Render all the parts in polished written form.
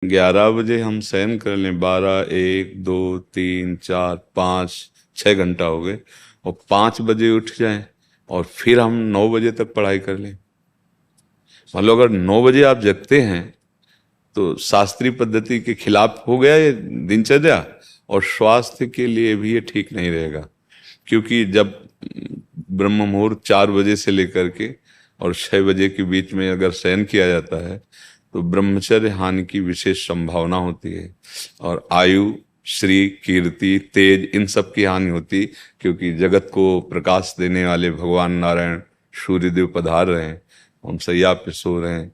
11 बजे हम शयन कर लें, 12, 1, 2, 3, 4, 5, 6 घंटा हो गए, और 5 बजे उठ जाएं और फिर हम 9 बजे तक पढ़ाई कर लें। मतलब अगर 9 बजे आप जगते हैं तो शास्त्रीय पद्धति के खिलाफ हो गया ये दिनचर्या, और स्वास्थ्य के लिए भी ये ठीक नहीं रहेगा। क्योंकि जब ब्रह्म मुहूर्त 4 बजे से लेकर के और 6 बजे के बीच में अगर शयन किया जाता है तो ब्रह्मचर्य हानि की विशेष संभावना होती है, और आयु, श्री, कीर्ति, तेज, इन सब की हानि होती, क्योंकि जगत को प्रकाश देने वाले भगवान नारायण सूर्यदेव पधार रहे हैं, हम सैया पे सो रहे हैं।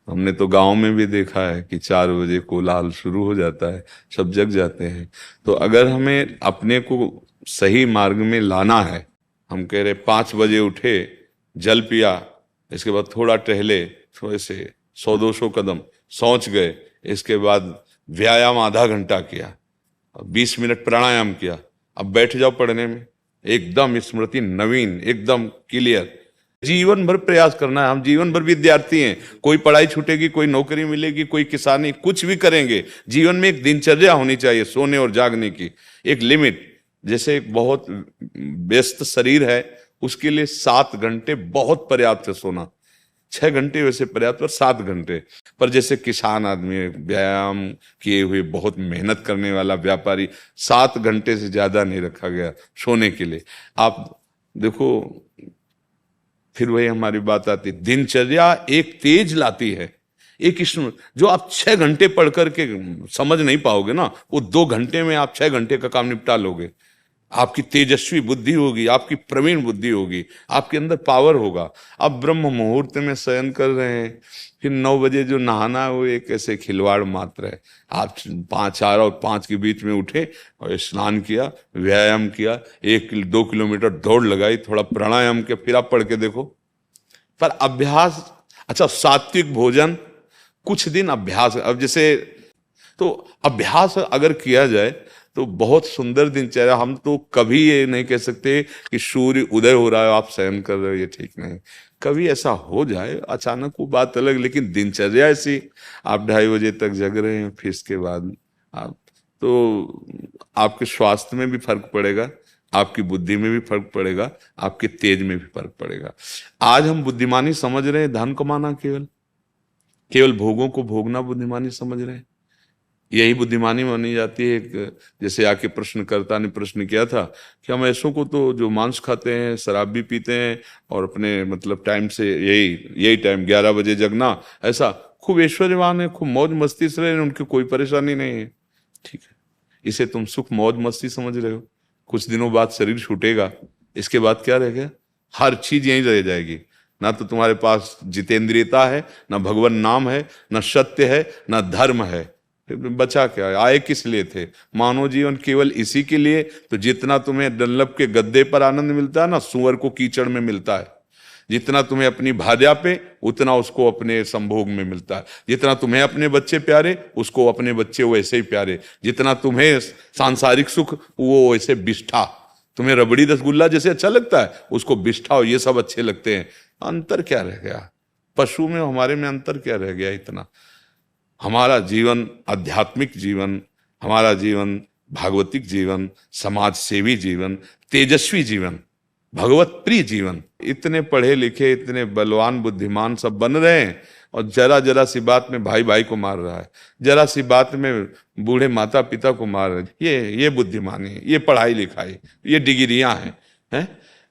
हमने तो गांव में भी देखा है कि 4 बजे कोलाहल शुरू हो जाता है, सब जग जाते हैं। तो अगर हमें अपने को सही मार्ग में लाना है, हम कह रहे 5 बजे उठे, जल पिया, इसके बाद थोड़ा टहले, थोड़े से 100-200 कदम सोच गए, इसके बाद व्यायाम आधा घंटा किया, 20 मिनट प्राणायाम किया, अब बैठ जाओ पढ़ने में, एकदम स्मृति नवीन, एकदम क्लियर। जीवन भर प्रयास करना है, हम जीवन भर विद्यार्थी हैं, कोई पढ़ाई छूटेगी, कोई नौकरी मिलेगी, कोई किसानी, कुछ भी करेंगे, जीवन में एक दिनचर्या होनी चाहिए सोने और जागने की, एक लिमिट। जैसे एक बहुत व्यस्त शरीर है, उसके लिए 7 घंटे बहुत पर्याप्त है सोना, 6 घंटे वैसे पर्याप्त, पर 7 घंटे। पर जैसे किसान आदमी है, व्यायाम किए हुए, बहुत मेहनत करने वाला व्यापारी, 7 घंटे से ज्यादा नहीं रखा गया सोने के लिए। आप देखो, फिर वही हमारी बात आती, दिनचर्या एक तेज लाती है, एक इसमें जो आप 6 घंटे पढ़ करके समझ नहीं पाओगे ना, वो 2 घंटे में आप 6 घंटे का काम निपटा लोगे। आपकी तेजस्वी बुद्धि होगी, आपकी प्रवीण बुद्धि होगी, आपके अंदर पावर होगा। अब ब्रह्म मुहूर्त में शयन कर रहे हैं, फिर 9 बजे जो नहाना है वो एक ऐसे खिलवाड़ मात्र है। आप 4 और 5 के बीच में उठे और स्नान किया, व्यायाम किया, 1-2 किलोमीटर दौड़ लगाई, थोड़ा प्राणायाम किया, फिर आप पढ़ के देखो। पर अभ्यास, अच्छा सात्विक भोजन, कुछ दिन अभ्यास, अब जैसे, तो अभ्यास अगर किया जाए तो बहुत सुंदर दिनचर्या। हम तो कभी ये नहीं कह सकते कि सूर्य उदय हो रहा है आप शयन कर रहे हो, ये ठीक नहीं। कभी ऐसा हो जाए अचानक, वो बात अलग, लेकिन दिनचर्या ऐसी, आप 2:30 बजे तक जग रहे हैं, फिर इसके बाद आप, तो आपके स्वास्थ्य में भी फर्क पड़ेगा, आपकी बुद्धि में भी फर्क पड़ेगा, आपके तेज में भी फर्क पड़ेगा। आज हम बुद्धिमानी समझ रहे हैं धन कमाना, केवल केवल भोगों को भोगना बुद्धिमानी समझ रहे हैं, यही बुद्धिमानी मानी जाती है। एक जैसे आके प्रश्नकर्ता ने प्रश्न किया था कि हम ऐसों को तो जो मांस खाते हैं, शराब भी पीते हैं, और अपने मतलब टाइम से यही यही टाइम 11 बजे जगना, ऐसा खूब ऐश्वर्यवान है, खूब मौज मस्ती से रहे हैं, उनकी कोई परेशानी नहीं है। ठीक है, इसे तुम सुख मौज मस्ती समझ रहे हो, कुछ दिनों बाद शरीर छूटेगा, इसके बाद क्या रह गया? हर चीज यहीं रह जाएगी। ना तो तुम्हारे पास जितेंद्रियता है, ना भगवान नाम है, ना सत्य है, ना धर्म है, फिर बचा क्या? आए किस लिए थे? मानव जीवन केवल इसी के लिए। तो जितना तुम्हें डल्लभ के गद्दे पर आनंद मिलता है ना, सुअर को कीचड़ में मिलता है। जितना तुम्हें अपनी भार्या पे, उतना उसको अपने संभोग में मिलता है। जितना तुम्हें अपने बच्चे प्यारे, उसको अपने बच्चे वैसे ही प्यारे। जितना तुम्हें सांसारिक सुख, वो वैसे बिष्ठा, तुम्हें रबड़ी रसगुल्ला जैसे अच्छा लगता है, उसको बिष्ठा और ये सब अच्छे लगते हैं। अंतर क्या रह गया? पशु में हमारे में अंतर क्या रह गया इतना? हमारा जीवन आध्यात्मिक जीवन, हमारा जीवन भागवतिक जीवन, समाज सेवी जीवन, तेजस्वी जीवन, भगवत प्रिय जीवन। इतने पढ़े लिखे, इतने बलवान बुद्धिमान सब बन रहे हैं, और जरा जरा सी बात में भाई भाई को मार रहा है, जरा सी बात में बूढ़े माता पिता को मार रहे हैं। ये बुद्धिमानी है, ये पढ़ाई लिखाई, ये डिग्रियां हैं।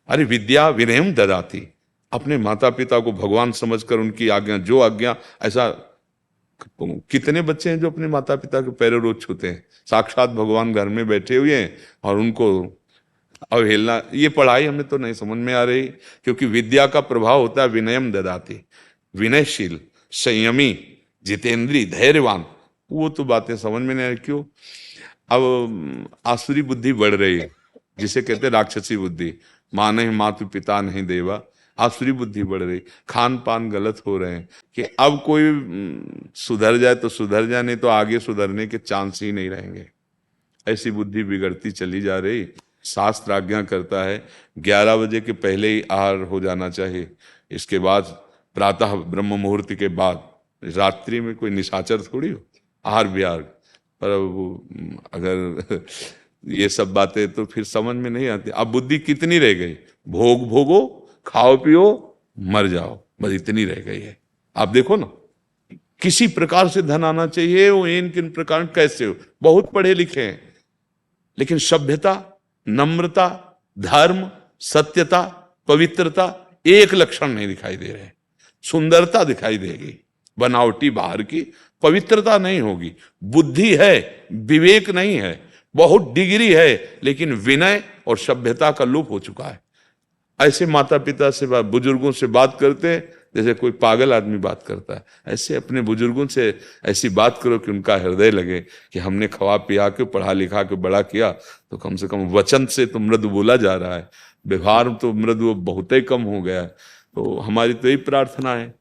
अरे विद्या विनयम ददाति, अपने माता पिता को भगवान समझकर उनकी आज्ञा, जो आज्ञा, ऐसा कितने बच्चे हैं जो अपने माता पिता के पैरों रोज छूते हैं, साक्षात भगवान घर में बैठे हुए हैं, और उनको अवहेलना। ये पढ़ाई हमें तो नहीं समझ में आ रही, क्योंकि विद्या का प्रभाव होता है विनयम ददाति, विनयशील, संयमी, जितेंद्री, धैर्यवान। वो तो बातें समझ में नहीं आ रही, क्यों? अब आसुरी बुद्धि बढ़ रही है, जिसे कहते हैं राक्षसी बुद्धि, माँ नहीं मातु पिता नहीं देवा, आसुरी बुद्धि बढ़ रही, खान पान गलत हो रहे हैं, कि अब कोई सुधर जाए तो सुधर जाए, नहीं तो आगे सुधरने के चांस ही नहीं रहेंगे। ऐसी बुद्धि बिगड़ती चली जा रही। शास्त्र आज्ञा करता है 11 बजे के पहले ही आहार हो जाना चाहिए, इसके बाद प्रातः ब्रह्म मुहूर्त के बाद, रात्रि में कोई निशाचर थोड़ी हो, आहार विहार। पर अगर ये सब बातें तो फिर समझ में नहीं आती। अब बुद्धि कितनी रह गई? भोग भोगो, खाओ पियो, मर जाओ, बस इतनी रह गई है। आप देखो ना, किसी प्रकार से धन आना चाहिए, वो इन किन प्रकार कैसे हो, बहुत पढ़े लिखे हैं, लेकिन सभ्यता, नम्रता, धर्म, सत्यता, पवित्रता एक लक्षण नहीं दिखाई दे रहे। सुंदरता दिखाई देगी, बनावटी बाहर की, पवित्रता नहीं होगी। बुद्धि है, विवेक नहीं है, बहुत डिग्री है, लेकिन विनय और सभ्यता का लोप हो चुका है। ऐसे माता पिता से बुजुर्गों से बात करते हैं जैसे कोई पागल आदमी बात करता है। ऐसे अपने बुजुर्गों से ऐसी बात करो कि उनका हृदय लगे कि हमने खवा पिया के पढ़ा लिखा के बड़ा किया, तो कम से कम वचन से तो मृदु बोला जा रहा है, व्यवहार तो मृदु बहुत ही कम हो गया है। तो हमारी तो यही प्रार्थना है।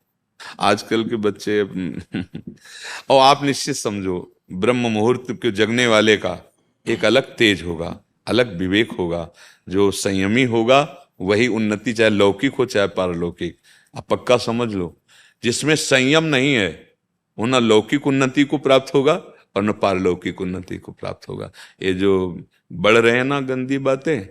आजकल के बच्चे और आप निश्चित समझो, ब्रह्म मुहूर्त के जगने वाले का एक अलग तेज होगा, अलग विवेक होगा। जो संयमी होगा वही उन्नति, चाहे लौकिक हो चाहे पारलौकिक, आप पक्का समझ लो। जिसमें संयम नहीं है वो न लौकिक उन्नति को प्राप्त होगा और न पारलौकिक उन्नति को प्राप्त होगा। ये जो बढ़ रहे हैं ना गंदी बातें,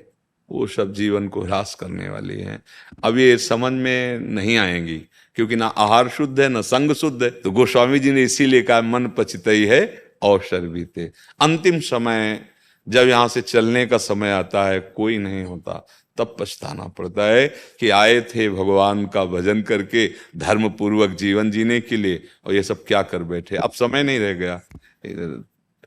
वो सब जीवन को ह्रास करने वाली हैं। अब ये समझ में नहीं आएंगी, क्योंकि ना आहार शुद्ध है ना संग शुद्ध है। तो गोस्वामी जी ने इसीलिए कहा मन पचितई है अवसर बीते। अंतिम समय जब यहां से चलने का समय आता है, कोई नहीं होता, तब पछताना पड़ता है कि आए थे भगवान का भजन करके धर्म पूर्वक जीवन जीने के लिए, और ये सब क्या कर बैठे। अब समय नहीं रह गया।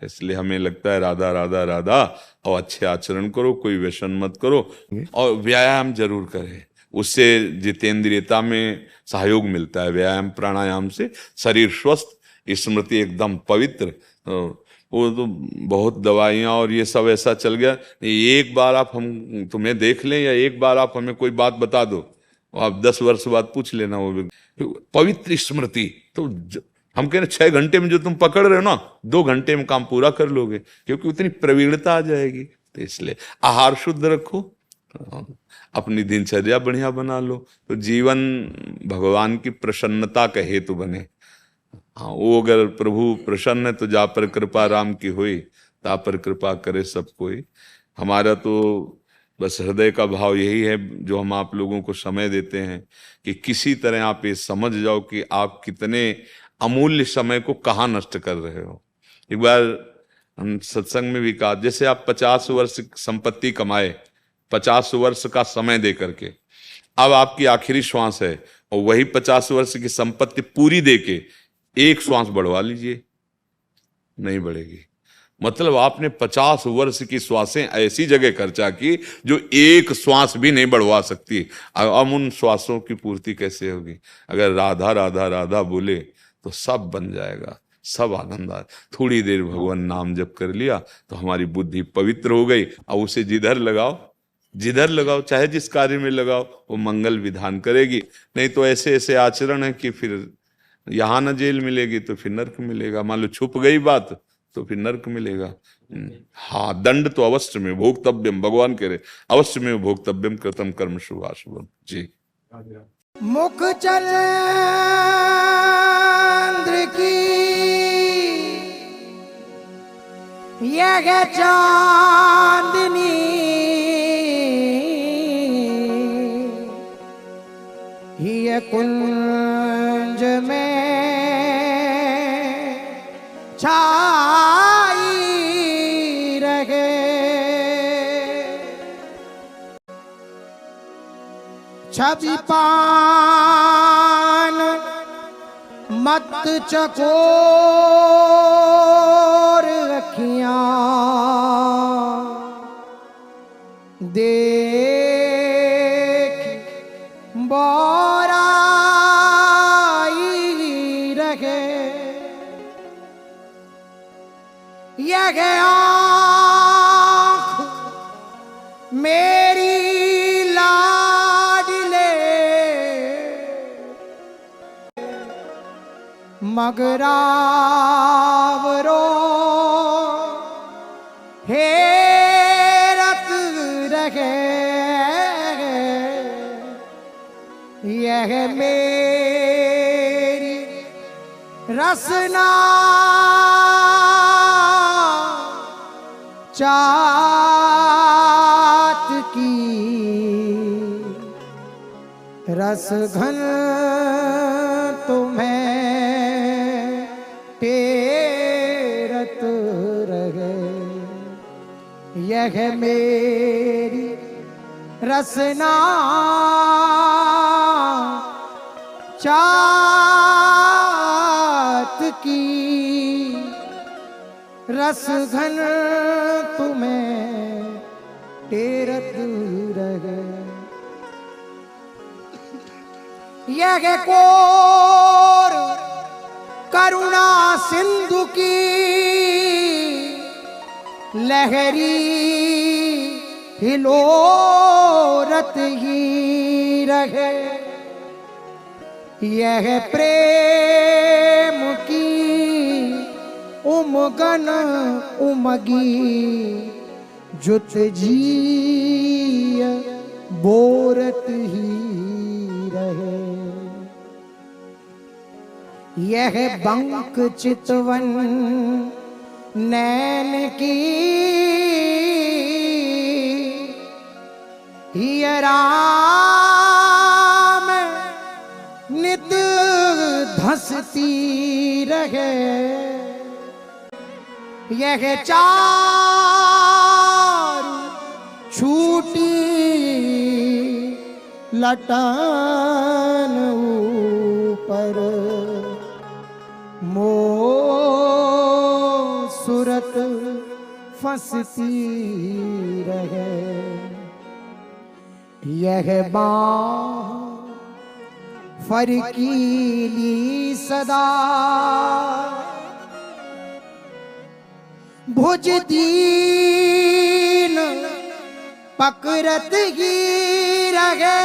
इसलिए हमें लगता है राधा राधा राधा, और अच्छे आचरण करो, कोई व्यसन मत करो, और व्यायाम जरूर करें। उससे जितेंद्रियता में सहयोग मिलता है। व्यायाम प्राणायाम से शरीर स्वस्थ, स्मृति एकदम पवित्र। वो तो बहुत दवाइयाँ और ये सब ऐसा चल गया। एक बार आप हम तुम्हें देख लें या एक बार आप हमें कोई बात बता दो, आप 10 वर्ष बाद पूछ लेना। वो पवित्र स्मृति तो हम कह रहे 6 घंटे में जो तुम पकड़ रहे हो ना, 2 घंटे में काम पूरा कर लोगे, क्योंकि उतनी प्रवीणता आ जाएगी। तो इसलिए आहार शुद्ध रखो, अपनी दिनचर्या बढ़िया बना लो, तो जीवन भगवान की प्रसन्नता का हेतु बने। हाँ, वो अगर प्रभु प्रसन्न है तो जा पर कृपा राम की हुई, ता पर कृपा करे सब कोई। हमारा तो बस हृदय का भाव यही है, जो हम आप लोगों को समय देते हैं, कि किसी तरह आप ये समझ जाओ कि आप कितने अमूल्य समय को कहाँ नष्ट कर रहे हो। एक बार हम सत्संग में भी कहा, जैसे आप 50 वर्ष संपत्ति कमाए, 50 वर्ष का समय दे करके, अब आपकी आखिरी श्वास है, और वही 50 वर्ष की संपत्ति पूरी देके एक श्वास बढ़वा लीजिए, नहीं बढ़ेगी। मतलब आपने 50 वर्ष की श्वासें ऐसी जगह खर्चा की जो एक श्वास भी नहीं बढ़वा सकती। अब उन श्वासों की पूर्ति कैसे होगी? अगर राधा राधा राधा बोले तो सब बन जाएगा, सब आनंद आए। थोड़ी देर भगवान नाम जप कर लिया तो हमारी बुद्धि पवित्र हो गई। अब उसे जिधर लगाओ, चाहे जिस कार्य में लगाओ, वो मंगल विधान करेगी। नहीं तो ऐसे ऐसे आचरण है कि फिर यहाँ न जेल मिलेगी तो फिर नर्क मिलेगा। मान लो छुप गई बात तो फिर नर्क मिलेगा। हाँ, दंड तो अवश्य में भोक्तव्यम, भगवान कह रहे अवश्य में भोक्तव्यम कृतम कर्म शुभाशुभम। जी मुख चंद्र की यह चांदनी, ये कुंज में छाई रहे। छवि पान मत चकोर अखियां, देख बोराई रहे। यह आँख मेरी मगरावरो हेरत रहे। यह मेरी रसना चात की रस घन तुम्हें तेरत रहे, यह मेरी रसना चात की रस घन तुम्हें तेरत रहे, यह कोर करुणा सिंधु की लहरी हिलोरत ही रहे, यह प्रेम की उमगन उमगी जुत जी बोरत ही रहे, यह बंक चितवन नैन की राम नित धसती रहे, यह चार छूटी लटान ऊपर मो सूरत फंसती रहे, यह बाह फरकीली सदा भुज दीन पकड़त ही रहे,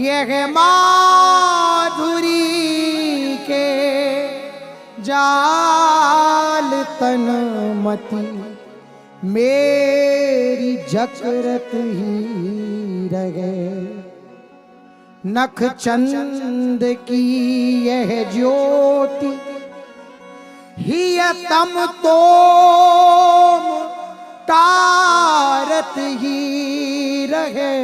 यह माधुरी के जाल तन मती मेरी जकरत ही रहे, नख चंद की यह ज्योति ही तम तो तारत ही रहे,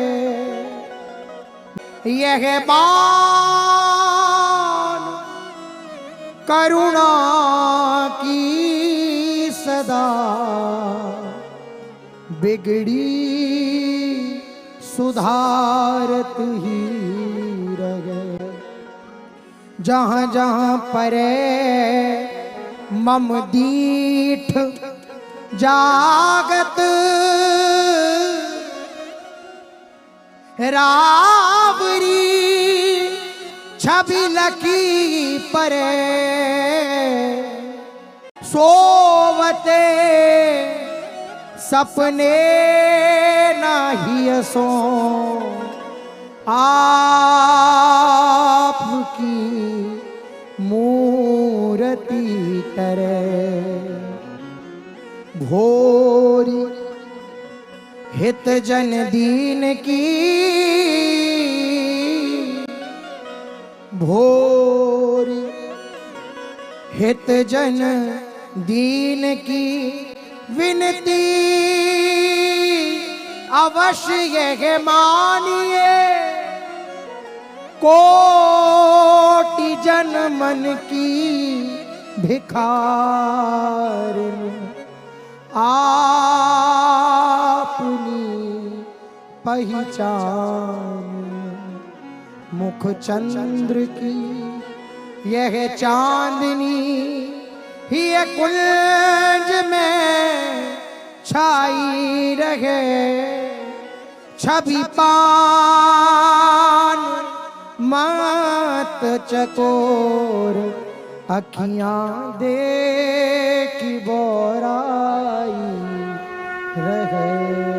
यह बाण करुणा की सदा बिगड़ी सुधारत ही रहे, जहाँ जहाँ परे मम दीठ जागत रावरी छवि लकी परे, सोवते सपने नहीं सो आपकी मूर्ति तरह, भोरी हित जन दीन की भोरी हित जन दीन की विनती अवश्य यह मानिए, कोटि जन मन की भिखार आपनी पहचान, मुख चंद्र की यह चांदनी ही कुंज में छाई रहे, छवि पान मत चकोर अखियां देखी बोराई रहे।